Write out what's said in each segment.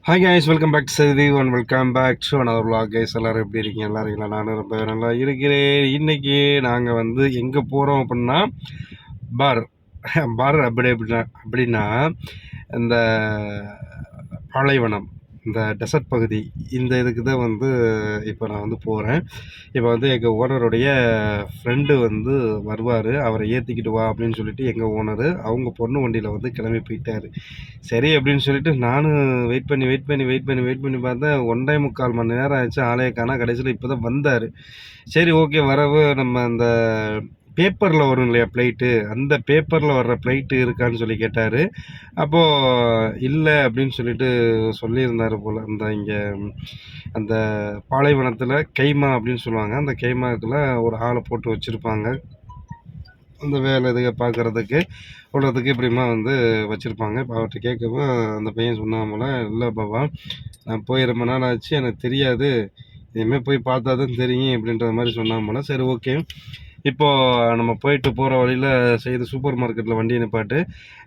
Hi guys, welcome back to Sathi one. Welcome back to another vlog guys. எல்லோரும் எப்படி இருக்கீங்க? நல்லா இருக்கீங்களா? நானும் ரொம்ப நல்லா இருக்கிறேன். இன்றைக்கி நாங்கள் வந்து எங்கே போகிறோம் அப்படின்னா பார் பார் அப்படின்னா இந்த பாலைவனம், இந்த டெசர்ட் பகுதி, இந்த இதுக்கு தான் வந்து இப்போ நான் வந்து போகிறேன். இப்போ வந்து எங்கள் ஓனருடைய ஃப்ரெண்டு வந்து வருவார், அவரை ஏற்றிக்கிட்டு வா அப்படின்னு சொல்லிட்டு எங்கள் ஓனரு அவங்க பொண்ணு வண்டியில் வந்து கிளம்பி போயிட்டார். சரி அப்படின்னு சொல்லிட்டு நானும் வெயிட் பண்ணி பார்த்தேன். 1.25 மணி நேரம் ஆச்சு, ஆளைய காணோம். கடைசியில் இப்போ தான் வந்தார். சரி, ஓகே, வரவு நம்ம அந்த பேப்பரில் வரும் இல்லையா ஃப்ளைட்டு, அந்த பேப்பரில் வர்ற ஃப்ளைட்டு இருக்கான்னு சொல்லி கேட்டார். அப்போது இல்லை அப்படின்னு சொல்லிட்டு சொல்லியிருந்தார் போல். இங்கே அந்த பாலைவனத்தில் கைமா அப்படின்னு சொல்லுவாங்க, அந்த கைமாவுக்குள்ள ஒரு ஆளை போட்டு வச்சுருப்பாங்க. அந்த வேலை இதுக பார்க்குறதுக்கு விடுறதுக்கு இப்படிமா வந்து வச்சுருப்பாங்க. இப்போ அவர்கிட்ட கேட்கவும் அந்த பையன் சொன்னாமல, இல்லை பாபா, நான் போய் ரொம்ப நாள் ஆச்சு, எனக்கு தெரியாது, இனிமேல் போய் பார்த்தா தான் தெரியும் அப்படின்ற மாதிரி சொன்னாமல. சரி, ஓகே. இப்போது நம்ம போயிட்டு போகிற வழியில் செய்து சூப்பர் மார்க்கெட்டில் வண்டியை நிப்பாட்டு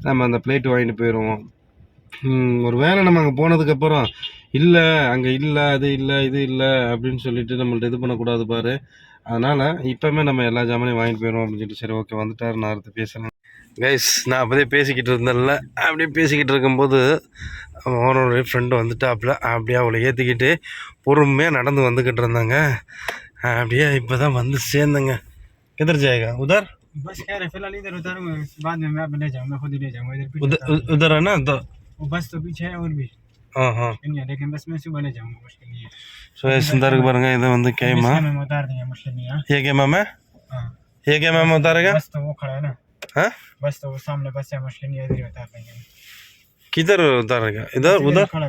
நம்ம அந்த பிளேட்டு வாங்கிட்டு போயிடுவோம். ஒரு வேளை நம்ம அங்கே போனதுக்கப்புறம் இல்லை, அங்கே இல்லை, அது இல்லை, இது இல்லை அப்படின்னு சொல்லிட்டு நம்மள்ட்ட இது பண்ணக்கூடாது பாரு. அதனால் இப்போவுமே நம்ம எல்லா ஜாமானையும் வாங்கிட்டு போயிடுவோம் அப்படின்னு சொல்லிட்டு, சரி ஓகே வந்துட்டார், நான் அடுத்து பேசுகிறேன். கைஸ், நான் அப்போதே பேசிக்கிட்டு இருந்தேன்ல, அப்படியே பேசிக்கிட்டு இருக்கும்போது அவனோடைய ஃப்ரெண்டு வந்துட்டாப்புல. அப்படியே அவளை ஏற்றிக்கிட்டு பொறுமையாக நடந்து வந்துக்கிட்டு இருந்தாங்க. அப்படியே இப்போ தான் வந்து சேர்ந்தேங்க. किधर जाएगा? उधर बस कह रहे फिलहाल इधर उधर बाद में मैं ले जाऊंगा, खुद ही ले जाऊंगा इधर पीछे उधर है ना तो वो बस तो पीछे है और भी हाँ नहीं है, लेकिन बस मैं सुबह ले जाऊंगा, मुश्किल नहीं है. ஸோ सुंदर பாருங்க, இது வந்து கேமா. मैं उतार देंगे, मुश्किल नहीं है. ये केमा में हाँ, ये केमा में उतारेगा? बस तो वो खड़ा है ना. हाँ, बस तो वो सामने बस है, मुश्किल नहीं है, इधर ही उतार देंगे. किधर उतारेगा? इधर उधर खड़ा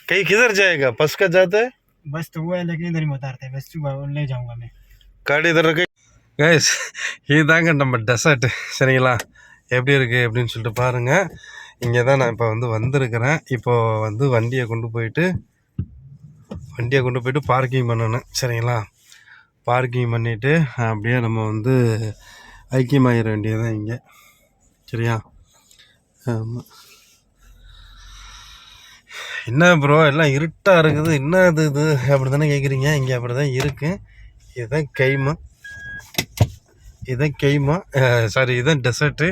कहीं किधर जाएगा? बस का जाता है, बस तो वो है, लेकिन इधर ही उतारते हैं, बस सुबह ले जाऊंगा मैं. காடி इधर இருக்கு. கைஸ், இதுதாங்க நம்ம டெசர்ட். சரிங்களா, எப்படி இருக்குது அப்படின்னு சொல்லிட்டு பாருங்கள். இங்கே தான் நான் இப்போ வந்து வந்திருக்கிறேன். இப்போது வந்து வண்டியை கொண்டு போயிட்டு பார்க்கிங் பண்ணணும். சரிங்களா, பார்க்கிங் பண்ணிவிட்டு அப்படியே நம்ம வந்து ஐக்கியமாகிட வேண்டியதான் இங்கே. சரியா? ஆமாம். என்ன ப்ரோ எல்லாம் இருட்டாக இருக்குது, என்ன இது அப்படி தானே கேட்குறீங்க? இங்கே அப்படி தான் இருக்குது. இதுதான் கெய்மா, சாரி, இதுதான் டெசர்ட்டு.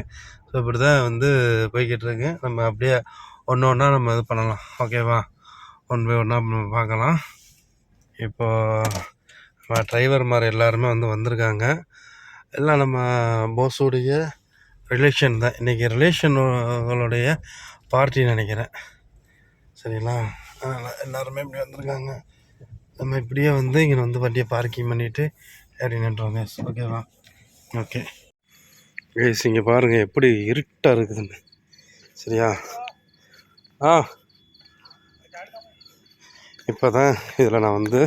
ஸோ இப்படி தான் வந்து போய்கிட்டு இருக்கு. நம்ம அப்படியே ஒன்று ஒன்றா நம்ம இது பண்ணலாம். ஓகேவா? ஒன் பை ஒன்றா நம்ம பார்க்கலாம். இப்போது டிரைவர் மாதிரி எல்லாருமே வந்து வந்திருக்காங்க. எல்லாம் நம்ம போஸுடைய ரிலேஷன் தான். இன்றைக்கி ரிலேஷனுடைய பார்ட்டின்னு நினைக்கிறேன். சரிங்களா, அதனால் எல்லாருமே இப்படி வந்திருக்காங்க. நம்ம இப்படியே வந்து இங்கே வந்து வண்டியை பார்க்கிங் பண்ணிவிட்டு ஏறி நின்றோங்க. ஓகேவா? ஓகே கைஸ், இங்கே பாருங்கள் எப்படி இருட்டாக இருக்குதுன்னு. சரியா? இப்போ தான் இதில் நான் வந்து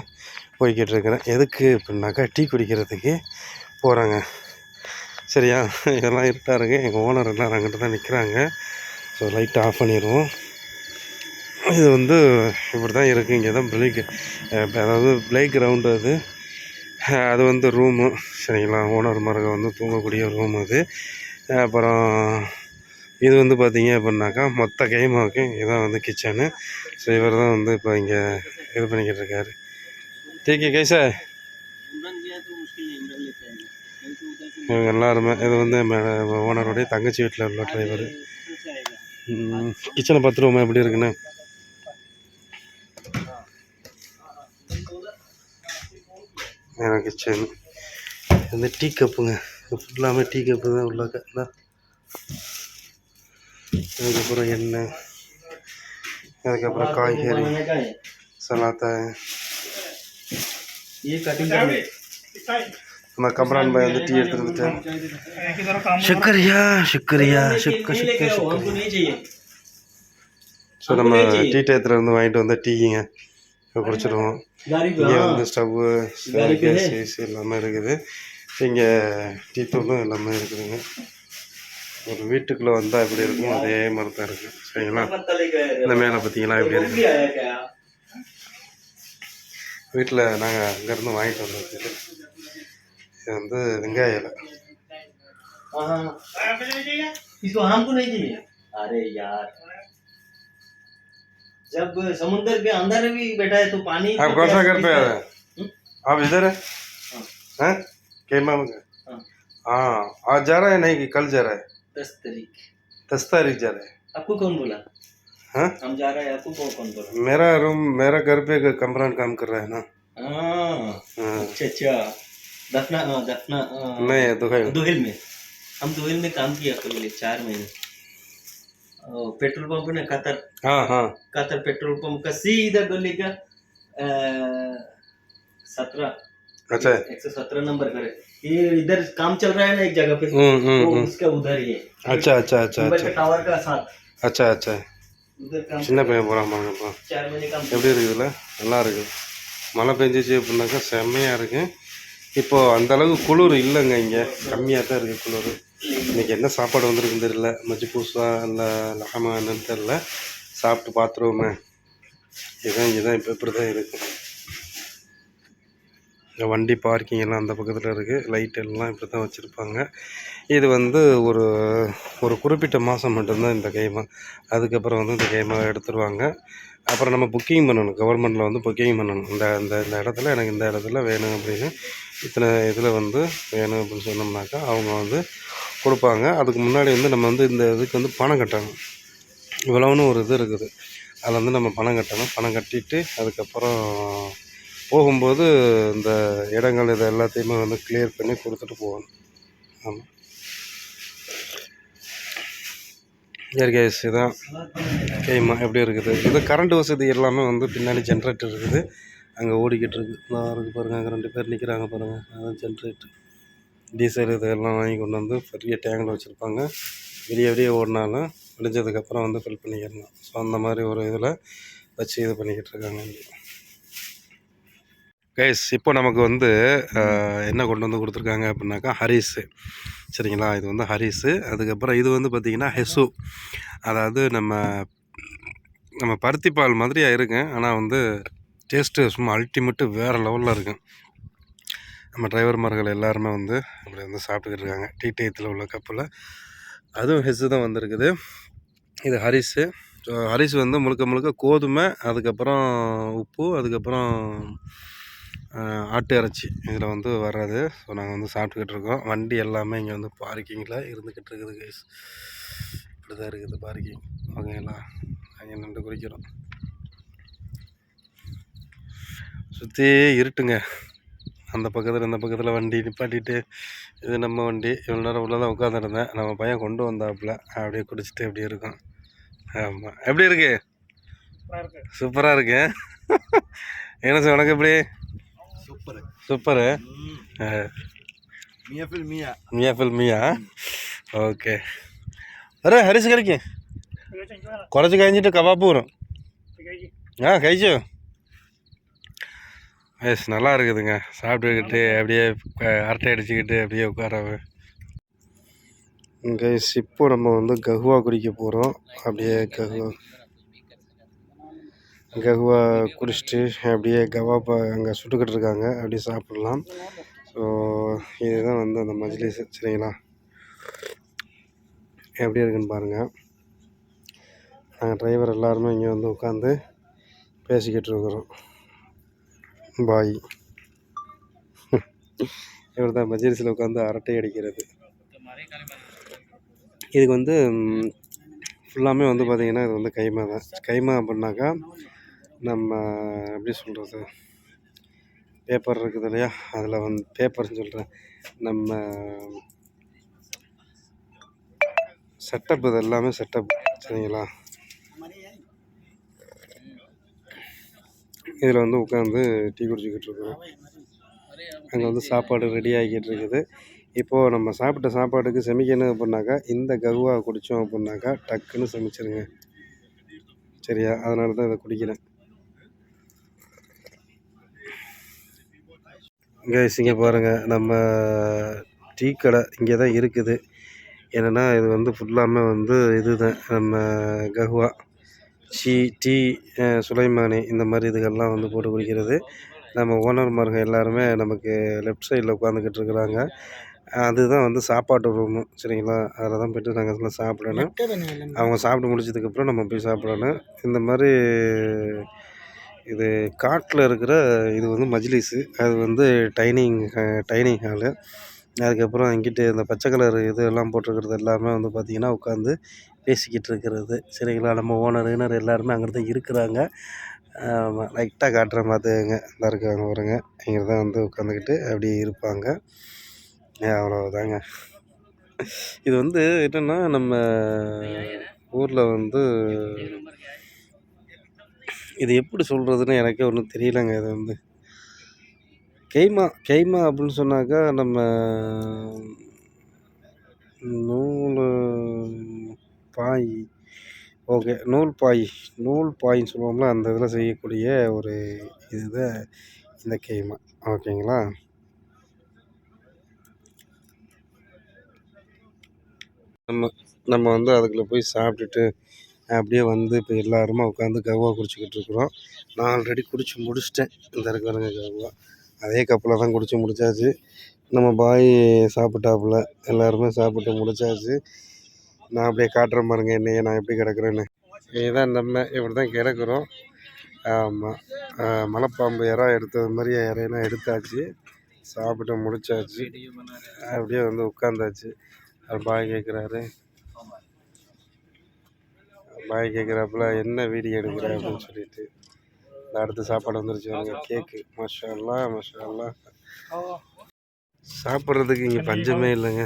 போய்கிட்டு இருக்கிறேன். எதுக்கு அப்படின்னாக்கா டீ குடிக்கிறதுக்கு போகிறாங்க. சரியா? இதெல்லாம் இருட்டாக இருக்குது. எங்கள் ஓனர் எல்லாம் அங்கிட்ட தான் நிற்கிறாங்க. ஸோ லைட்டை ஆஃப் பண்ணிடுவோம். இது வந்து இப்படி தான் இருக்குது. இங்கே தான் அதாவது ப்ளே கிரவுண்டு. அது வந்து ரூமு. சரிங்களா, ஓனர் மருக வந்து தூங்கக்கூடிய ரூம் அது. அப்புறம் இது வந்து பார்த்திங்க அப்படின்னாக்கா மொத்த கைமாவுக்கு இதான் வந்து கிச்சனு. ஸோ இவர் தான் வந்து இப்போ இங்கே இது பண்ணிக்கிட்டு இருக்காரு. டீக்கி கைசா இவங்க எல்லாருமே. இது வந்து ஓனருடைய தங்கச்சி வீட்டில் உள்ள டிரைவர். கிச்சனை பார்த்துருவோமா எப்படி இருக்குன்னு. கிச்சன் இந்த டீ கப்புங்க, ஃபுல்லாமே டீ கப்பு தான் உள்ளாக்க. அதுக்கப்புறம் எண்ணெய், அதுக்கப்புறம் காய்கறி, சலாத்தை. நம்ம கம்ரான் பாய் வந்து டீ எடுத்துகிட்டு வந்துட்டேன். சுக்கரியா. ஸோ நம்ம டீ டயத்தில் இருந்து வாங்கிட்டு வந்த டீங்க இப்போ குடிச்சிடுவோம். இங்கே வந்து ஸ்டவ்வு, கேஸ் எல்லாமே இருக்குது. இங்கே டீ தூளும் எல்லாமே இருக்குதுங்க. ஒரு வீட்டுக்குள்ளே வந்தால் எப்படி இருக்கும் அதே மாதிரி தான் இருக்குது. சரிங்களா? இந்த மேலே பார்த்தீங்களா எப்படி இருக்கு? வீட்டில் நாங்கள் அங்கேருந்து வாங்கிட்டு வந்தது. இது வந்து வெங்காய இலை. जब समुद्र के अंदर भी बैठा है तो पानी आप तो कौन सा प्यास घर पे दिखता आए है। हैं? आप इधर है हाँ, हैं केमा में हाँ, हाँ आज जा रहा है नहीं कि कल जा रहा है 10 तारीख। 10 तारीख जा रहा है आपको कौन बोला? हाँ हम जा रहे हैं, आपको कौन बोला? मेरा घर पे कमरान काम कर रहा है ना हाँ, हाँ अच्छा अच्छा। दफना नहीं दुखाई दुहिल में। हम दुहिल में काम किया पहले 4 महीने। पेट्रोल पंप ने हाँ हाँ कतर पेट्रोल पंप का सीधा गली का 17 अच्छा 117 नंबर का है। ये इधर काम चल रहा है ना एक जगह पे, वो उसका उधर ही है। अच्छा अच्छा अच्छा मोबाइल अच्छा का टावर का साथ अच्छा अच्छा उधर काम சின்ன பையன் போகிறான் பாருங்கப்பா 4 महीने काम எப்படி இருக்குதுல்ல நல்லா இருக்குது மழை பெஞ்சிச்சு அப்படின்னாக்கா செம்மையாக இருக்குது இப்போது அந்த அளவுக்கு குளிர் இல்லைங்க இங்கே கம்மியாக தான் இருக்குது குளிர் இன்றைக்கி என்ன சாப்பாடு வந்திருக்குன்னு தெரியல மஜ்ஜி பூசா இல்லை லகமா என்னன்னு தெரில சாப்பிட்டு பார்த்துருவோமே இதுதான் இப்போ இப்படி தான் இருக்குது இந்த வண்டி பார்க்கிங் எல்லாம் அந்த பக்கத்தில் இருக்குது லைட் எல்லாம் இப்படி தான் வச்சுருப்பாங்க இது வந்து ஒரு ஒரு குறிப்பிட்ட மாதம் மட்டும்தான் இந்த கைமா அதுக்கப்புறம் வந்து இந்த கைமா எடுத்துருவாங்க அப்புறம் நம்ம புக்கிங் பண்ணணும் கவர்மெண்ட்டில் வந்து புக்கிங் பண்ணணும் இந்த இந்த இந்த இடத்துல எனக்கு இந்த இடத்துல வேணும் அப்படின்னு இத்தனை இதில் வந்து வேணும் அப்படின்னு சொன்னோம்னாக்கா அவங்க வந்து கொடுப்பாங்க அதுக்கு முன்னாடி வந்து நம்ம வந்து இந்த இதுக்கு வந்து பணம் கட்டணும் இவ்வளோன்னு ஒரு இது இருக்குது அதில் வந்து நம்ம பணம் கட்டணும் பணம் கட்டிட்டு அதுக்கப்புறம் போகும்போது இந்த இடங்கள் இதை எல்லாத்தையுமே வந்து கிளியர் பண்ணி கொடுத்துட்டு போகணும் ஆமாம் கேஸ் இதுதான் கைமா எப்படி இருக்குது இது கரண்ட் வசதி எல்லாமே வந்து பின்னாடி ஜென்ரேட்டர் இருக்குது அங்கே ஓடிக்கிட்டு இருக்குது நான் இருக்குது பாருங்கள் அங்கே 2 பேர் நிற்கிறாங்க பாருங்கள் அதான் ஜென்ரேட்டர் டீசல் இதெல்லாம் வாங்கி கொண்டு வந்து பெரிய டேங்கில் வச்சுருப்பாங்க விடிய ஓடினாலும் விடிஞ்சதுக்கப்புறம் வந்து ஃபில் பண்ணிக்கிறணும் ஸோ அந்த மாதிரி ஒரு இதில் வச்சு இது பண்ணிக்கிட்டு இருக்காங்க இங்கே கைஸ் இப்போ நமக்கு வந்து என்ன கொண்டு வந்து கொடுத்துருக்காங்க அப்படின்னாக்கா ஹரிஸு சரிங்களா இது வந்து ஹரிஸு அதுக்கப்புறம் இது வந்து பார்த்திங்கன்னா ஹெசு அதாவது நம்ம பருத்தி பால் மாதிரியாக இருக்கும் ஆனால் வந்து டேஸ்ட்டு சும்மா அல்டிமேட்டு வேறு லெவலில் இருக்கும் நம்ம டிரைவர்மார்கள் எல்லாருமே வந்து அப்படி வந்து சாப்பிட்டுக்கிட்டு இருக்காங்க டீத்தில் உள்ள கப்பில் அதுவும் ஹெஸ்ஸு தான் வந்திருக்குது இது ஹரிஸு ஸோ ஹரிஸ் வந்து முழுக்க கோதுமை அதுக்கப்புறம் உப்பு அதுக்கப்புறம் ஆட்டு இறைச்சி இதில் வந்து வர்றது ஸோ நாங்கள் வந்து சாப்பிட்டுக்கிட்டு இருக்கோம் வண்டி எல்லாமே இங்கே வந்து பார்க்கிங்கில் இருந்துக்கிட்டு இருக்குது கைஸ் இப்படி தான் இருக்குது பார்க்கிங் ஓகேங்களா அங்கே நின்று குறிக்கிறோம் சுற்றி இருட்டுங்க அந்த பக்கத்தில் இந்த பக்கத்தில் வண்டி நிப்பாட்டிட்டு இது நம்ம வண்டி இவ்வளோ நேரம் உள்ள தான் உட்காந்துருந்தேன் நம்ம பையன் கொண்டு வந்தாப்புல அப்படியே குடிச்சிட்டு அப்படியே இருக்கும் ஆமாம் எப்படி இருக்கு சூப்பராக இருக்கு என்ன சார் உனக்கு எப்படி சூப்பரு मियाँ फिल मियाँ ஓகே अरे हरीश करिके കുറച്ച് കഴിഞ്ഞിട്ട് കബാബ് പോകണം ஆ കഴിച്ചോ எஸ் நல்லா இருக்குதுங்க சாப்பிட்டுக்கிட்டு அப்படியே அரட்டை அடிச்சுக்கிட்டு அப்படியே உட்காரவே கைஸ் இப்போ நம்ம வந்து கஹுவா குடிக்க போகிறோம் அப்படியே கஹுவா குடிச்சிட்டு அப்படியே கவாப்பா அங்கே சுட்டுக்கிட்டு இருக்காங்க அப்படியே சாப்பிட்லாம் ஸோ இதுதான் வந்து அந்த மஜ்லிஸ் சரிங்களா எப்படி இருக்குன்னு பாருங்கள் நாங்கள் டிரைவர் எல்லாருமே இங்கே வந்து உட்காந்து பேசிக்கிட்டு இருக்கிறோம் பாய் இவர் தான் மஜ்லிஸில் உட்காந்து அரட்டை அடிக்கிறது இதுக்கு வந்து ஃபுல்லாமே வந்து பார்த்திங்கன்னா இது வந்து கைமா தான் கைமா அப்படின்னாக்கா நம்ம எப்படி சொல்கிறது பேப்பர் இருக்குது இல்லையா அதில் வந்து பேப்பர்னு சொல்கிறேன் நம்ம செட்டப் இது எல்லாமே செட்டப் சரிங்களா இதில் வந்து உட்காந்து டீ குடிச்சிக்கிட்டு இருக்கோம் அங்கே வந்து சாப்பாடு ரெடி ஆகிக்கிட்டு இருக்குது இப்போது நம்ம சாப்பிட்ட சாப்பாட்டுக்கு செமிக்கணும் அப்படின்னாக்கா இந்த ககுவா குடித்தோம் அப்படின்னாக்கா டக்குன்னு செமிச்சிருங்க சரியா அதனால தான் இதை குடிக்கிறேன் கைஸ் இங்கே பாருங்கள் நம்ம டீ கடை இங்கே தான் இருக்குது என்னென்னா இது வந்து ஃபுல்லாமே வந்து இது தான் நம்ம கஹுவா டீ சுலைமானி இந்த மாதிரி இதுகள்லாம் வந்து போட்டு குடிக்கிறது நம்ம ஓனர்மாருங்க எல்லாருமே நமக்கு லெஃப்ட் சைடில் உட்காந்துக்கிட்டு இருக்கிறாங்க அதுதான் வந்து சாப்பாட்டு ரூமு சரிங்களா. அதில் தான் போய்ட்டு நாங்கள் எல்லாம் சாப்பிடணும். அவங்க சாப்பிட்டு முடிச்சதுக்கப்புறம் நம்ம போய் சாப்பிடணும். இந்த மாதிரி இது காட்டில் இருக்கிற இது வந்து மஜ்லிஸு. அது வந்து டைனிங் ஹாலு. அதுக்கப்புறம் இங்கிட்டு இந்த பச்சை கலர் இது எல்லாம் போட்டிருக்கிறது எல்லாமே வந்து பார்த்திங்கன்னா உட்காந்து பேசிக்கிட்டு இருக்கிறது சரிங்களா. நம்ம ஓனர் எல்லாருமே அங்கே தான் இருக்கிறாங்க. ஆமாம், லைட்டாக காட்டுற பார்த்துக்கங்க. இந்த இருக்காங்க பாருங்க, இங்கே தான் வந்து உட்காந்துக்கிட்டு அப்படியே இருப்பாங்க. அவ்வளோதாங்க. இது வந்து என்னென்னா நம்ம ஊரில் வந்து இது எப்படி சொல்கிறதுன்னு எனக்கே ஒன்றும் தெரியலங்க. இது வந்து கெய்மா அப்படின்னு சொன்னாக்கா நம்ம நூல் பாய், ஓகே, நூல் பாயின்னு சொல்லுவோம்ல, அந்த இதில் செய்யக்கூடிய ஒரு இதுதான் இந்த கெய்மா. ஓகேங்களா. நம்ம வந்து அதுக்குள்ளே போய் சாப்பிட்டுட்டு அப்படியே வந்து இப்போ எல்லாருமா உட்காந்து கவ்வா குடிச்சிக்கிட்டு இருக்கிறோம். நான் ஆல்ரெடி குடிச்சு முடிச்சிட்டேன். இந்த இருக்கிறவங்க கவ்வா அதே கப்பில் தான் குடிச்சு முடிச்சாச்சு. நம்ம பாய் சாப்பிட்டாப்புல, எல்லாருமே சாப்பிட்டு முடிச்சாச்சு. நான் அப்படியே காட்டுறேன் பாருங்க என்னையே நான் எப்படி கிடக்குறேன்னு. இதுதான் நம்ம இப்படி தான் கிடக்குறோம். ஆமாம், மலைப்பாம்பு இறா எடுத்தது மாதிரி இறையெல்லாம் எடுத்தாச்சு, சாப்பிட்டு முடிச்சாச்சு. அப்படியே வந்து உட்காந்தாச்சு. பாய் கேட்குறாப்புல என்ன வீடியோ எடுக்கிற அப்படின்னு சொல்லிட்டு. அடுத்த சாப்பாடு வந்துருச்சு பாருங்க, கேக்கு. மாஷா அல்லாஹ். சாப்பிட்றதுக்கு இங்கே பஞ்சமே இல்லைங்க.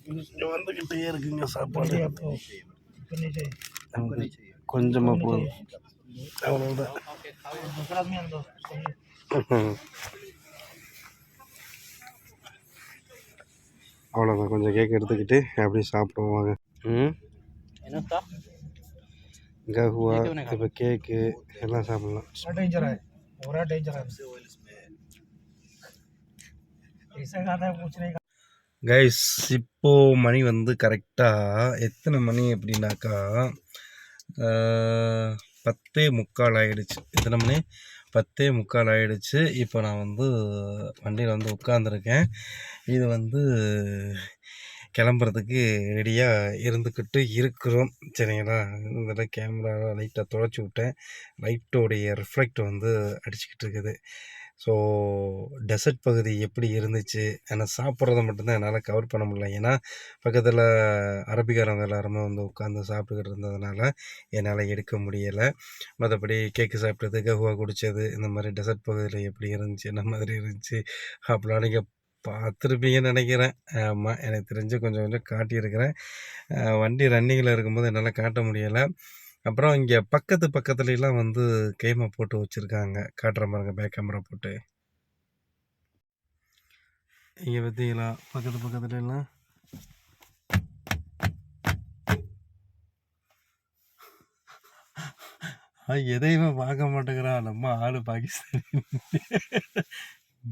இங்கே வந்துக்கிட்டே இருக்குங்க சாப்பாடு. கொஞ்சமாக போதும், அவ்வளோதான். அவ்வளோதான், கொஞ்சம் கேக் எடுத்துக்கிட்டு அப்படியே சாப்பிடுவாங்க. கஹுவா, இப்போ கேக்கு எல்லாம் சாப்பிட்லாம். கைஸ், இப்போது மணி வந்து கரெக்டாக எத்தனை மணி அப்படின்னாக்கா 10:45 ஆகிடுச்சு. எத்தனை மணி? 10:45 ஆகிடுச்சு. இப்போ நான் வந்து வண்டியில் வந்து உட்காந்துருக்கேன். இது வந்து கிளம்புறதுக்கு ரெடியாக இருந்துக்கிட்டு இருக்கிறோம் சரிங்களா. இதில் கேமரா லைட்டாக துடைச்சி விட்டேன். லைட்டோடைய ரிஃப்ளெக்ட் வந்து அடிச்சுக்கிட்டு இருக்குது. ஸோ டெசர்ட் பகுதி எப்படி இருந்துச்சு, ஆனால் சாப்பிட்றத மட்டும்தான் என்னால் கவர் பண்ண முடியல. ஏன்னா பக்கத்தில் அரபிக்காரவங்க எல்லாருமே வந்து உட்காந்து சாப்பிட்டுக்கிட்டு இருந்ததுனால என்னால் எடுக்க முடியலை. மற்றபடி கேக்கு சாப்பிட்டது, கஹுவா குடித்தது, இந்த மாதிரி டெசர்ட் பகுதியில் எப்படி இருந்துச்சு, என்ன மாதிரி இருந்துச்சு அப்படிலாம் நீங்கள் பார்த்துருப்பீங்கன்னு நினைக்கிறேன். ஆமாம், எனக்கு தெரிஞ்சு கொஞ்சம் காட்டியிருக்கிறேன். வண்டி ரன்னிங்கில் இருக்கும்போது என்னால் காட்ட முடியலை. அப்புறம் இங்கே பக்கத்துலலாம் வந்து கேமை போட்டு வச்சுருக்காங்க. காட்டுற பாருங்க, பேக் கேமரா போட்டு. இங்கே பார்த்தீங்களா பக்கத்துலலாம் எதையுமே பார்க்க மாட்டேங்கிறான் நம்ம ஆளு. பாகிஸ்தானி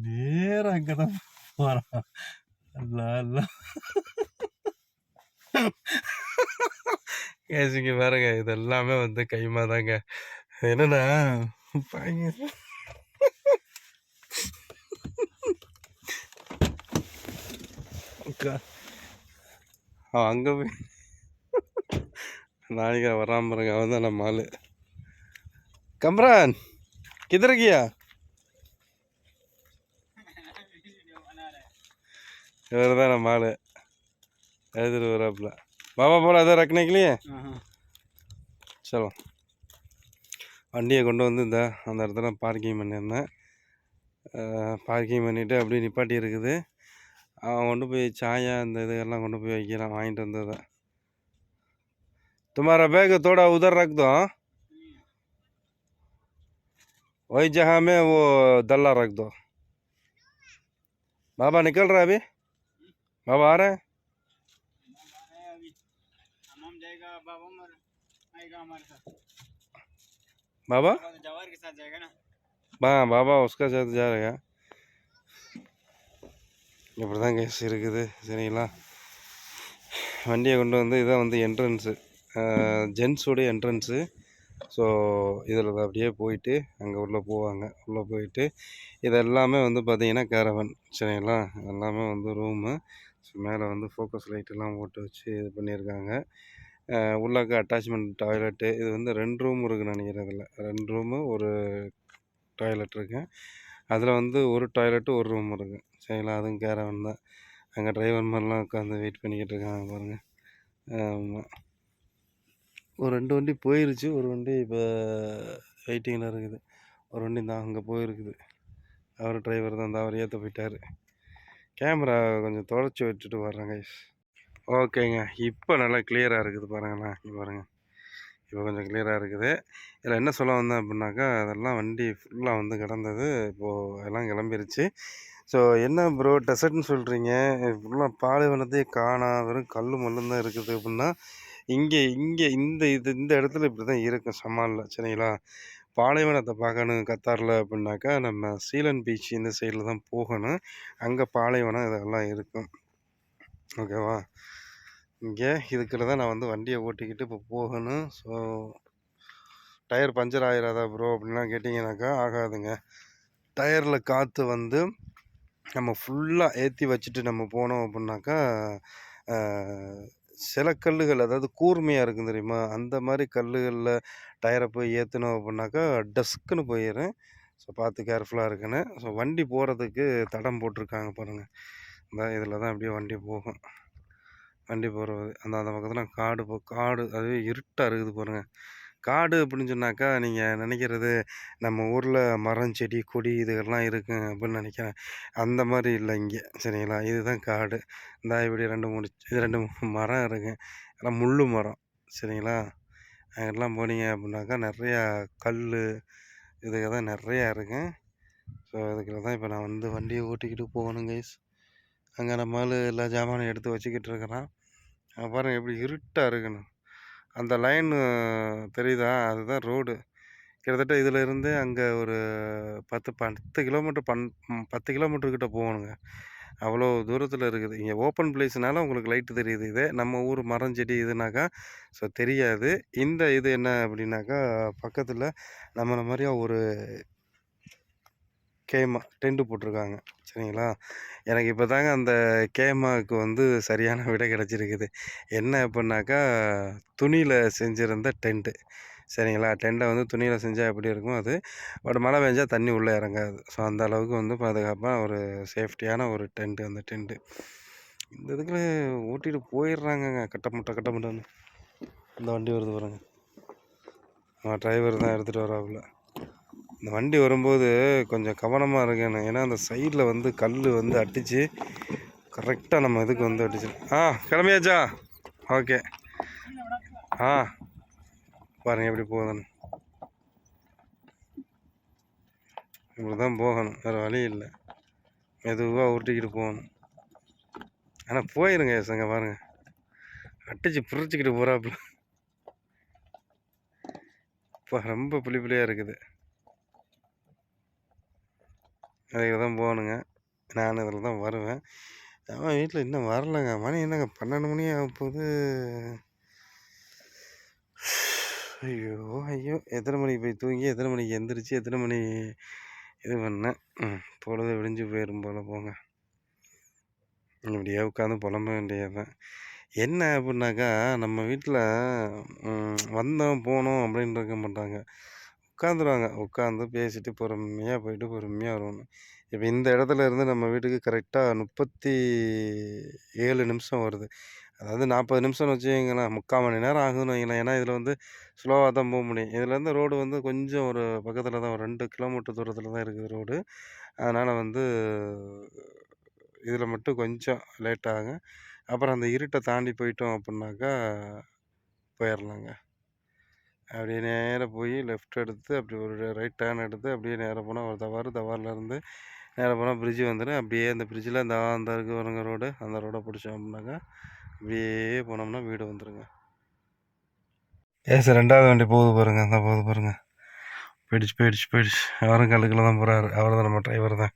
நேரம் அங்கே தான் போகிறான். அல்ல கேசிங்க பாருங்க, இது எல்லாமே வந்து கைமா தாங்க. என்னன்னா அங்கே போய் நாளைக்கு வராம பாருங்க. அவன் தான் நம்ம ஆளு. கம்ரான் கிதர் கியா? இவர் தான் நம்ம ஆளு, எழுதிட்டு வராப்புல. பாபா போல அதை ரக்கனைக்கலையே. சலோ, வண்டியை கொண்டு வந்து அந்த இடத்துல பார்க்கிங் பண்ணியிருந்தேன். பார்க்கிங் பண்ணிவிட்டு அப்படியே நிப்பாட்டி இருக்குது. அவன் கொண்டு போய் சாயா அந்த இதெல்லாம் கொண்டு போய் வைக்கிறான், வாங்கிட்டு வந்ததை. तुम्हारा बैग थोड़ा उधर रख दो, हाँ, वही जहाँ में वो दल्ला रख दो. बाबा निकल रहा है अभी, बाबा आ रहे हैं. बाबा जवाहर के साथ जाएगा ना. हाँ, बाबा उसका साथ जाएगा. இப்படி தான் கேஸ் இருக்குது சரிங்களா. வண்டியை கொண்டு வந்து இதான் வந்து என்ட்ரன்ஸு, ஜென்ஸோடைய என்ட்ரன்ஸு. ஸோ இதில் அப்படியே போயிட்டு அங்கே உள்ளே போவாங்க. உள்ளே போயிட்டு இது எல்லாமே வந்து பார்த்தீங்கன்னா கேரவன் சரிங்களா? எல்லாமே வந்து ரூமு. ஸோ மேலே வந்து ஃபோக்கஸ் லைட்டெல்லாம் போட்டு வச்சு இது பண்ணியிருக்காங்க. உள்ளாக்க அட்டாச்மெண்ட் டாய்லெட்டு இது வந்து 2 ரூம் இருக்குன்னு நினைக்கிறேன் இதில். 2 ரூமு, 1 டாய்லெட் இருக்கு. அதில் வந்து 1 டாய்லெட்டு, 1 ரூம் இருக்கு. சரிங்களா? அதுவும் கேரவன் தான். அங்கே டிரைவர் மாதிரிலாம் உட்காந்து வெயிட் பண்ணிக்கிட்டு இருக்காங்க பாருங்க. ஆமா. ஒரு 2 வண்டி போயிருச்சு. ஒரு வண்டி இப்போ வெயிட்டிங்கில் இருக்குது. ஒரு வண்டி இந்தா அங்கே போயிருக்குது. அவரு டிரைவர் தான். இந்தா அவரு ஏத்த போயிட்டாரு. கேமரா கொஞ்சம் தொலைச்சி வச்சுட்டு வர்றேன் கைஸ். ஓகேங்க. இப்போ நல்லா கிளியரா இருக்குது பாருங்களேன். இங்க பாருங்க. இப்போ கொஞ்சம் கிளியரா இருக்குது. இதில் என்ன சொல்ல வந்தேன் அப்படின்னாக்கா, அதெல்லாம் வண்டி ஃபுல்லா வந்து கிடந்தது. இப்போது எல்லாம் கிளம்பிருச்சு. ஸோ என்ன ப்ரோ டெசர்ட்னு சொல்கிறீங்க, ஃபுல்லா பாலைவனத்தையே காணோம், வெறும் கல்லு மண்ணும் தான் இருக்குது அப்படின்னா, இங்கே இங்கே இந்த இடத்துல இப்படி தான் இருக்கும் சமால்ல சரிங்களா? பாலைவனத்தை பார்க்கணும் கத்தாரில் அப்படின்னாக்கா, நம்ம சீலன் பீச் இந்த சைடில் தான் போகணும். அங்கே பாலைவனம் இதெல்லாம் இருக்கும். ஓகேவா? இங்கே இதுக்குள்ள தான் நான் வந்து வண்டியை ஓட்டிக்கிட்டு இப்போ போகணும். ஸோ டயர் பஞ்சர் ஆயிராதா ப்ரோ அப்படின்லாம் கேட்டிங்கனாக்கா ஆகாதுங்க. டயரில் காற்று வந்து நம்ம ஃபுல்லாக ஏற்றி வச்சுட்டு நம்ம போனோம் அப்படின்னாக்கா சில கல்லுகள் அதாவது கூர்மையாக இருக்கும் தெரியுமா, அந்த மாதிரி கல்லுகளில் டயரை போய் ஏற்றணும் அப்படின்னாக்கா டஸ்க்குன்னு போயிடும். ஸோ பார்த்து கேர்ஃபுல்லாக இருக்குன்னு. ஸோ வண்டி போகிறதுக்கு தடம் போட்டிருக்காங்க பாருங்கள். இந்த இதில் தான் அப்படியே வண்டி போகும். வண்டி போகிறது அந்த பக்கத்தில் காடு அதுவே இருட்டாக இருக்குது பாருங்கள். காடு அப்படின்னு சொன்னாக்கா நீங்கள் நினைக்கிறது நம்ம ஊரில் மரம் செடி கொடி இதுகள்லாம் இருக்கும் அப்படின்னு நினைக்கிறேன். அந்த மாதிரி இல்லை இங்கே சரிங்களா? இதுதான் காடு. இந்த இப்படி 2 3 மரம் இருக்குது. எல்லாம் முள் மரம் சரிங்களா? அங்கெல்லாம் போனீங்க அப்படின்னாக்கா நிறையா கல் இதுக தான் நிறையா இருக்குது. ஸோ இதுக்குள்ள தான் இப்போ நான் வந்து வண்டியை ஓட்டிக்கிட்டு போகணும் கைஸ். அங்கே நம்ம ஆள் எல்லா ஜாமானும் எடுத்து வச்சுக்கிட்டு இருக்கிறான். பாருங்கள் எப்படி இருட்டாக இருக்குன்னு. அந்த லைனு தெரியுதா? அதுதான் ரோடு. கிட்டத்தட்ட இதில் இருந்து அங்கே ஒரு 10 கிலோமீட்டர் 10 கிலோமீட்டர் கிட்ட போகணுங்க. அவ்வளோ தூரத்தில் இருக்குது. இங்கே ஓப்பன் பிளேஸ்னால உங்களுக்கு லைட்டு தெரியுது. இதே நம்ம ஊர் மரம் செடி இதுனாக்கா ஸோ தெரியாது. இந்த இது என்ன அப்படின்னாக்கா பக்கத்தில் நம்மள மாதிரியா ஒரு கேமா டென்ட்டு போட்டிருக்காங்க சரிங்களா? எனக்கு இப்போ தாங்க அந்த கேமாவுக்கு வந்து சரியான விடை கிடச்சிருக்குது. என்ன அப்படின்னாக்கா துணியில் செஞ்சுருந்த டென்ட்டு சரிங்களா? டென்ட்டை வந்து துணியில் செஞ்சால் எப்படி இருக்குமோ அது. பட் மழை பெஞ்சா தண்ணி உள்ளே இறங்காது. ஸோ அந்த அளவுக்கு வந்து பாதுகாப்பாக ஒரு சேஃப்டியான ஒரு டென்ட்டு அந்த டென்ட்டு. இந்த இதுக்குள்ள ஓட்டிகிட்டு போயிடுறாங்கங்க கட்டமுட்டன்னு. இந்த வண்டி வருது பாருங்க. டிரைவர் தான் எடுத்துகிட்டு வராப்புல. இந்த வண்டி வரும்போது கொஞ்சம் கவனமாக இருக்கணும். ஏன்னா அந்த சைடில் வந்து கல் வந்து அடித்து கரெக்டாக நம்ம இதுக்கு வந்து அடிச்சு. கிளம்பியாச்சா? ஓகே. பாருங்கள் எப்படி போகுதுன்னு. இப்படி தான் போகணும், வேறு வழி இல்லை. மெதுவாக உருட்டிக்கிட்டு போகணும். ஆனால் போயிருங்க சங்க பாருங்கள், அடிச்சு புரிச்சிக்கிட்டு போகிறாப்புல. இப்போ ரொம்ப புளியாக இருக்குது. அதுக்கு தான் போகணுங்க. நான் இதில் தான் வருவேன். அவன் வீட்டில் இன்னும் வரலைங்க. மணி என்னங்க 12 மணி ஆக போகுது. ஐயோ எத்தனை மணிக்கு போய் தூங்கி எத்தனை மணிக்கு எந்திரிச்சு எத்தனை மணி இது பண்ணேன். பொழுது விடிஞ்சு போயிடும் போல் போங்க. இப்படியே உட்காந்து புலம்ப வேண்டியது தான். என்ன அப்படின்னாக்கா நம்ம வீட்டில் வந்தோம் போனோம் அப்படின்னு இருக்க மாட்டாங்க. உட்காந்துருவாங்க. உட்காந்து பேசிட்டு பொறுமையாக போயிட்டு பொறுமையாக வருவாங்க. இப்போ இந்த இடத்துல இருந்து நம்ம வீட்டுக்கு கரெக்டாக 37 நிமிஷம் வருது. அதாவது 40 நிமிஷம்னு வச்சுக்கங்களேன், 3/4 மணி நேரம் ஆகுதுன்னு வைங்களேன். ஏன்னா இதில் வந்து ஸ்லோவாக தான் போக முடியும். இதுலேருந்து ரோடு வந்து கொஞ்சம் ஒரு பக்கத்தில் தான், ஒரு 2 கிலோமீட்டர் தூரத்தில் தான் இருக்குது ரோடு. அதனால் வந்து இதில் மட்டும் கொஞ்சம் லேட் ஆகும். அப்புறம் அந்த இருட்டை தாண்டி போயிட்டோம் அப்படின்னாக்கா போயிடலாங்க. அப்படியே நேராக போய் லெஃப்ட் எடுத்து அப்படி ஒரு ரைட் டேர்ன் எடுத்து அப்படியே நேராக போனால் ஒரு தவார்லேருந்து நேராக போனால் பிரிட்ஜு வந்துடும். அப்படியே அந்த பிரிட்ஜில் அந்த இருக்கு வருங்க ரோடு, அந்த ரோடை பிடிச்சோம் அப்படின்னாக்கா அப்படியே போனோம்னா வீடு வந்துடுங்க. சார் 2வது வண்டி போகுது பாருங்கள், அந்த போகுது பாருங்கள். போயிடுச்சு. அவரும் கல்லுக்குள்ள தான் போகிறாரு. அவர் தான் நம்ம டிரைவர் தான்.